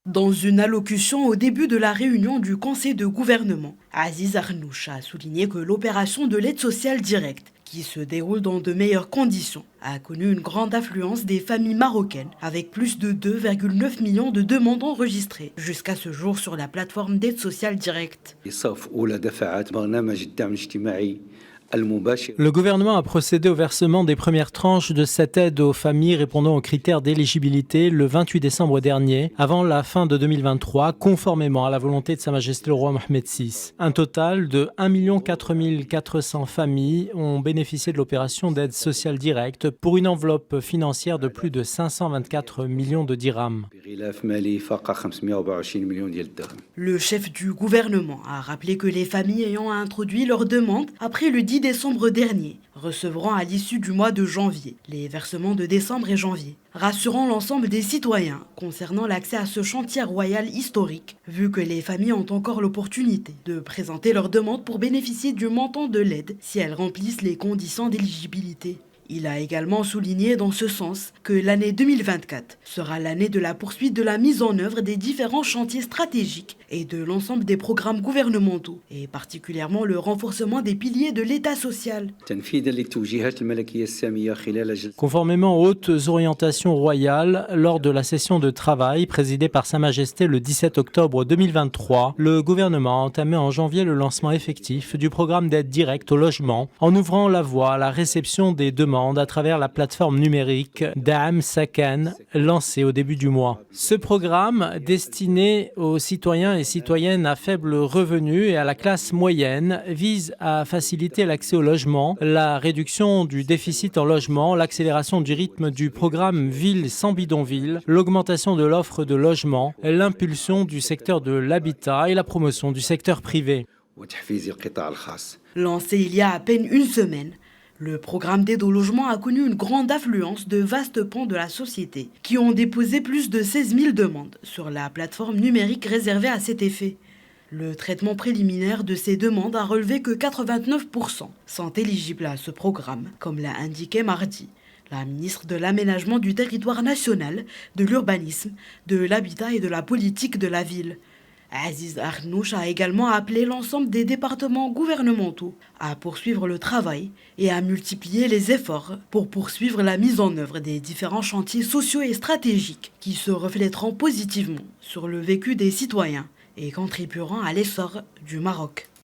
Dans une allocution au début de la réunion du Conseil de gouvernement, Aziz Arnouch a souligné que l'opération de l'aide sociale directe, qui se déroule dans de meilleures conditions, a connu une grande affluence des familles marocaines, avec plus de 2,9 millions de demandes enregistrées jusqu'à ce jour sur la plateforme d'aide sociale directe. Le gouvernement a procédé au versement des premières tranches de cette aide aux familles répondant aux critères d'éligibilité le 28 décembre dernier, avant la fin de 2023, conformément à la volonté de Sa Majesté le roi Mohamed VI. Un total de 1 4 400 familles ont bénéficié de l'opération d'aide sociale directe pour une enveloppe financière de plus de 524 millions de dirhams. Le chef du gouvernement a rappelé que les familles ayant introduit leur demande après le 10 décembre dernier recevront à l'issue du mois de janvier les versements de décembre et janvier, rassurant l'ensemble des citoyens concernant l'accès à ce chantier royal historique, vu que les familles ont encore l'opportunité de présenter leur demande pour bénéficier du montant de l'aide si elles remplissent les conditions d'éligibilité. Il a également souligné dans ce sens que l'année 2024 sera l'année de la poursuite de la mise en œuvre des différents chantiers stratégiques et de l'ensemble des programmes gouvernementaux, et particulièrement le renforcement des piliers de l'État social. Conformément aux hautes orientations royales, lors de la session de travail présidée par Sa Majesté le 17 octobre 2023, le gouvernement a entamé en janvier le lancement effectif du programme d'aide directe au logement en ouvrant la voie à la réception des demandes à travers la plateforme numérique Da'am Sakan, lancée au début du mois. Ce programme, destiné aux citoyens et citoyennes à faible revenu et à la classe moyenne, vise à faciliter l'accès au logement, la réduction du déficit en logement, l'accélération du rythme du programme Ville sans bidonville, l'augmentation de l'offre de logement, l'impulsion du secteur de l'habitat et la promotion du secteur privé. Lancé il y a à peine une semaine, le programme d'aide au logement a connu une grande affluence de vastes pans de la société qui ont déposé plus de 16 000 demandes sur la plateforme numérique réservée à cet effet. Le traitement préliminaire de ces demandes a relevé que 89% sont éligibles à ce programme, comme l'a indiqué mardi la ministre de l'Aménagement du territoire national, de l'urbanisme, de l'habitat et de la politique de la ville. Aziz Arnouch a également appelé l'ensemble des départements gouvernementaux à poursuivre le travail et à multiplier les efforts pour poursuivre la mise en œuvre des différents chantiers sociaux et stratégiques qui se reflèteront positivement sur le vécu des citoyens et contribueront à l'essor du Maroc.